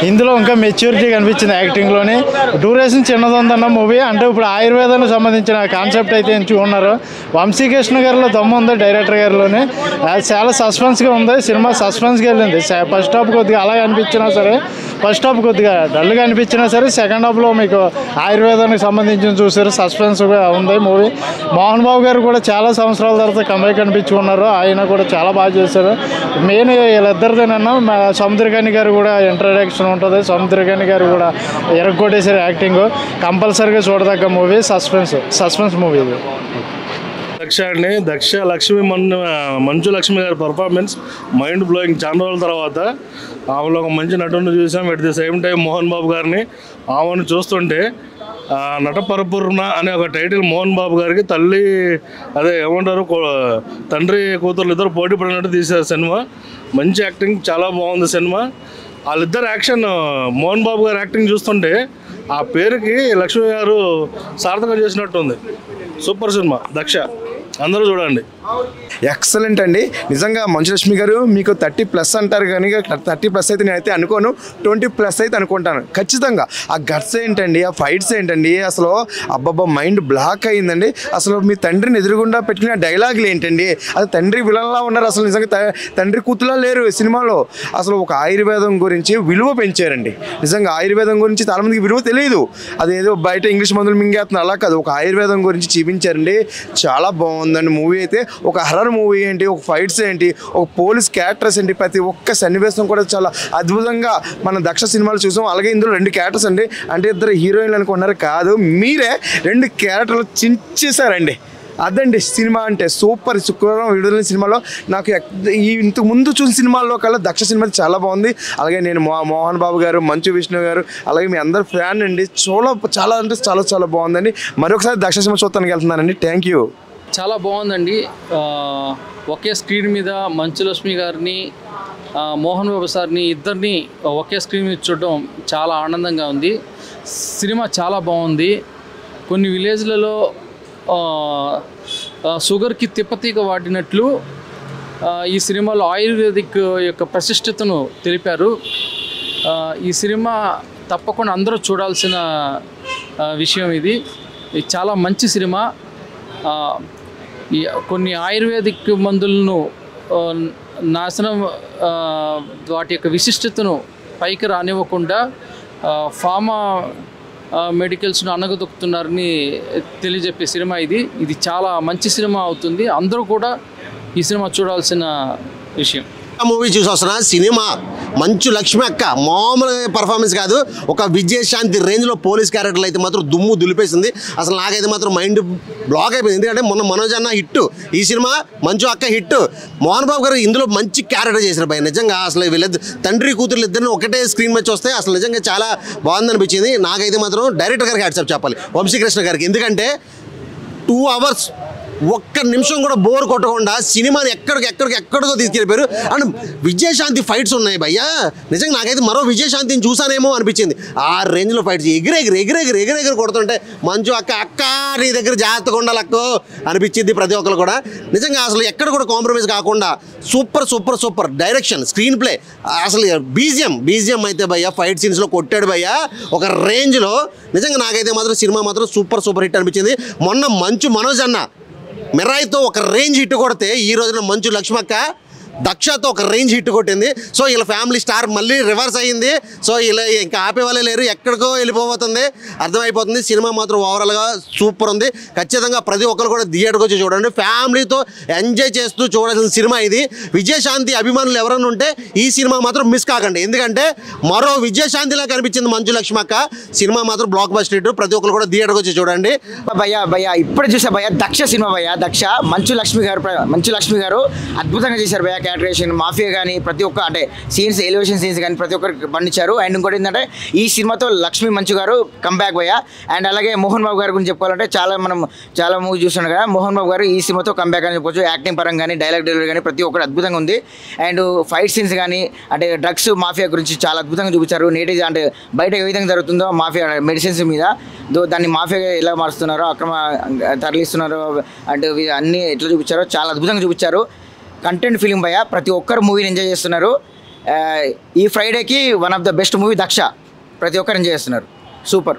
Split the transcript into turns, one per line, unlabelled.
ఇందులో ఇంకా మెచ్యూరిటీ కనిపించింది యాక్టింగ్లోని. డ్యూరేషన్ చిన్నది ఉందన్న మూవీ. అంటే ఇప్పుడు ఆయుర్వేదానికి సంబంధించిన కాన్సెప్ట్ అయితే ఎంచుకున్నారు. వంశీకృష్ణ గారిలో దమ్ము ఉంది డైరెక్టర్ గారిలోని. చాలా సస్పెన్స్గా ఉంది సినిమా. సస్పెన్స్గా వెళ్ళింది. ఫస్ట్ హాఫ్ కొద్దిగా అలాగే అనిపించినా సరే, ఫస్ట్ హాఫ్ కొద్దిగా డల్గా అనిపించినా సరే, సెకండ్ హాఫ్లో మీకు ఆయుర్వేదానికి సంబంధించిన చూసారు. సస్పెన్స్గా ఉంది మూవీ. మోహన్ బాబు గారు కూడా చాలా సంవత్సరాల తర్వాత కమై కనిపించుకున్నారు. ఆయన కూడా చాలా బాగా చేశారు. మెయిన్ వీళ్ళిద్దరిదేనన్నా సముద్రకాని గారు కూడా ఇంట్రడక్షన్ ఉంటుంది. సముద్రకాని గారు కూడా ఎరగొట్టేసారు యాక్టింగ్. కంపల్సరీగా చూడదగ్గ మూవీ. సస్పెన్స్ మూవీ ఇది.
దక్ష లక్ష్మి మంచు లక్ష్మి గారి పర్ఫార్మెన్స్ మైండ్ బ్లోయింగ్. చాలా రోజుల తర్వాత ఆమెలో ఒక మంచి నటుని చూసాం. At the same time Mohan Babu garu ఆమెను చూస్తుంటే నటపరపూర్ణ అనే ఒక టైటిల్ మోహన్ బాబు గారికి తల్లి అదే ఏమంటారు తండ్రి కూతురు ఇద్దరు పోటీ పడినట్టు తీశారు సినిమా. మంచి యాక్టింగ్, చాలా బాగుంది సినిమా. వాళ్ళిద్దరు యాక్షన్, మోహన్ బాబు గారు యాక్టింగ్ చూస్తుంటే ఆ పేరుకి లక్ష్మి గారు సార్థకం చేసినట్టుంది. సూపర్ సినిమా దక్ష, అందరూ చూడండి.
ఎక్సలెంట్ అండి. నిజంగా మంచులక్ష్మి గారు మీకు 30+ అంటారు, కానీ 30+ అయితే నేనైతే అనుకోను, 20+ అయితే అనుకుంటాను ఖచ్చితంగా. ఆ గట్స్ ఏంటండి, ఆ ఫైట్స్ ఏంటండి, అసలు అబ్బబ్బా మైండ్ బ్లాక్ అయ్యిందండి. అసలు మీ తండ్రిని ఎదురుగుండా పెట్టిన డైలాగులు ఏంటండి, అది తండ్రి విలన్లా ఉన్నారు. అసలు నిజంగా తండ్రి కూతులా లేరు సినిమాలో. అసలు ఒక ఆయుర్వేదం గురించి విలువ పెంచారండి. నిజంగా ఆయుర్వేదం గురించి చాలామందికి విలువ తెలియదు. అదేదో బయట ఇంగ్లీష్ మందులు మింగేస్తున్నారు, అలా కాదు. ఒక ఆయుర్వేదం గురించి చూపించారండి. చాలా బాగుందండి మూవీ అయితే. ఒక హర్రర్ మూవీ ఏంటి, ఒక ఫైట్స్ ఏంటి, ఒక పోలీస్ క్యారెక్టర్స్ ఏంటి, ప్రతి ఒక్క సన్నివేశం కూడా చాలా అద్భుతంగా మన దక్ష సినిమాలు చూసాం. అలాగే ఇందులో 2 క్యారెక్టర్స్ అండి. అంటే ఇద్దరు హీరోయిన్లు అనుకున్నారు కాదు, మీరే 2 క్యారెక్టర్లు చించేశారండి. అదండి సినిమా అంటే. సూపర్. శుక్రవారం విడుదల సినిమాలో నాకు ఇంతకు ముందు చూసిన సినిమాల్లో కల్లా దక్ష సినిమా చాలా బాగుంది. అలాగే నేను మోహన్ బాబు గారు, మంచు విష్ణు గారు, అలాగే మీ అందరు ఫ్యాన్ అండి. చాలా అంటే చాలా చాలా బాగుందండి. మరొకసారి దక్ష సినిమా చూడటానికి వెళ్తున్నానండి. Thank you.
చాలా బాగుందండి. ఒకే స్క్రీన్ మీద మంచులక్ష్మి గారిని, మోహన్ బాబు సార్ని ఇద్దరిని ఒకే స్క్రీన్ మీద చూడడం చాలా ఆనందంగా ఉంది. సినిమా చాలా బాగుంది. కొన్ని విలేజ్లలో షుగర్కి తిప్పతీగ వాడినట్లు ఈ సినిమాలో ఆయుర్వేదిక్ యొక్క ప్రతిష్టతను తెలిపారు. ఈ సినిమా తప్పకుండా అందరూ చూడాల్సిన విషయం ఇది. చాలా మంచి సినిమా. కొన్ని ఆయుర్వేదిక్ మందులను నాశనం, వాటి యొక్క విశిష్టతను పైకి రానివ్వకుండా ఫార్మా మెడికల్స్ను అనగదొక్కుతున్నారని తెలియజెప్పే సినిమా ఇది చాలా మంచి సినిమా అవుతుంది. అందరూ కూడా ఈ సినిమా చూడాల్సిన విషయం.
మూవీ చూసి వస్తున్నా. సినిమా మంచు లక్ష్మి అక్క మామూలు పర్ఫార్మెన్స్ కాదు. ఒక విజయశాంతి రేంజ్లో పోలీస్ క్యారెక్టర్లు అయితే మాత్రం దుమ్ము దులిపేసింది. అసలు నాకైతే మాత్రం మైండ్ బ్లాక్ అయిపోయింది. ఎందుకంటే మొన్న మనోజ్ అన్న హిట్, ఈ సినిమా మంచు అక్క హిట్. మోహన్ బాబు గారు ఇందులో మంచి క్యారెక్టర్ చేశారు భయ. నిజంగా అసలు వీళ్ళిద్దరు తండ్రి కూతురు ఇద్దరిని ఒకటే స్క్రీన్ మీద వస్తే అసలు నిజంగా చాలా బాగుందనిపించింది. నాకైతే మాత్రం డైరెక్టర్ గారికి హ్యాట్సాప్ చెప్పాలి, వంశీకృష్ణ గారికి. ఎందుకంటే 2 hours ఒక్క నిమిషం కూడా బోర్ కొట్టకుండా సినిమాని ఎక్కడికో తీసుకెళ్ళిపోయారు. అండ్ విజయశాంతి ఫైట్స్ ఉన్నాయి భయ్యా. నిజంగా నాకైతే మరో విజయశాంతిని చూసానేమో అనిపించింది. ఆ రేంజ్లో ఫైట్స్ ఎగిరెగిరి కొడుతుంటే మంచు అక్క నీ దగ్గర జాగ్రత్తగా ఉండాలక్కో అనిపించింది ప్రతి ఒక్కరు కూడా. నిజంగా అసలు ఎక్కడ కూడా కాంప్రమైజ్ కాకుండా సూపర్ డైరెక్షన్, స్క్రీన్ ప్లే, అసలు బీజిఎం అయితే భయ్యా ఫైట్ సీన్స్లో కొట్టాడు భయ్యా ఒక రేంజ్లో. నిజంగా నాకైతే మాత్రం సినిమా మాత్రం సూపర్ హిట్ అనిపించింది. మొన్న మంచు మనోజ్ అన్న మిరాయితో ఒక రేంజ్ హిట్ కొడితే, ఈ రోజున మంచు లక్ష్మక్క దక్షతో ఒక రేంజ్ హిట్ కొట్టింది. సో ఇలా ఫ్యామిలీ స్టార్ మళ్ళీ రివర్స్ అయ్యింది. సో ఇలా ఇంకా ఆపేవాళ్ళే లేరు, ఎక్కడికో వెళ్ళిపోతుంది అర్థమైపోతుంది. సినిమా మాత్రం ఓవరాల్గా సూపర్ ఉంది. ఖచ్చితంగా ప్రతి ఒక్కరు కూడా థియేటర్కి వచ్చి చూడండి. ఫ్యామిలీతో ఎంజాయ్ చేస్తూ చూడాల్సిన సినిమా ఇది. విజయశాంతి అభిమానులు ఎవరైనా ఉంటే ఈ సినిమా మాత్రం మిస్ కాకండి. ఎందుకంటే మరో విజయశాంతిలా కనిపించింది మంచు లక్ష్మక్క. సినిమా మాత్రం బ్లాక్ బస్టర్ హిట్. ప్రతి ఒక్కరు కూడా థియేటర్కి వచ్చి చూడండి.
భయ్యా ఇప్పుడు చూసా భయ్యా దక్ష సినిమా. భయ్యా దక్ష మంచు లక్ష్మి గారు అద్భుతంగా చేశారు భయ్యా. క్యారెక్టరేషన్, మాఫియా కానీ ప్రతి ఒక్క అంటే సీన్స్, ఎలివేషన్ సీన్స్ కానీ ప్రతి ఒక్కరికి పండించారు. అండ్ ఇంకోటి ఏంటంటే ఈ సినిమాతో లక్ష్మీ మంచు గారు కంబ్యాక్ భయ్య. అండ్ అలాగే మోహన్ బాబు గారి గురించి చెప్పుకోవాలంటే చాలా మూవీ చూస్తున్నాం కదా. మోహన్ బాబు గారు ఈ సినిమాతో కంబ్యాక్ అని చెప్పొచ్చు. యాక్టింగ్ పరంగా కానీ, డైలాగ్ డెలివరీ కానీ ప్రతి ఒక్కటి అద్భుతంగా ఉంది. అండ్ ఫైట్ సీన్స్ కానీ, అంటే డ్రగ్స్ మాఫియా గురించి చాలా అద్భుతంగా చూపించారు. నేటి అంటే బయట ఏ విధంగా జరుగుతుందో మాఫియా మెడిసిన్స్ మీద, దాన్ని మాఫియా ఎలా మారుస్తున్నారో, అక్రమ తరలిస్తున్నారో, అంటే అన్నీ ఎట్లా చూపించారో చాలా అద్భుతంగా చూపించారు. కంటెంట్ ఫిలిం భయ్య. ప్రతి ఒక్కరు మూవీని ఎంజాయ్ చేస్తున్నారు. ఈ ఫ్రైడేకి one of the best movie Daksha ప్రతి ఒక్కరు ఎంజాయ్ చేస్తున్నారు. సూపర్.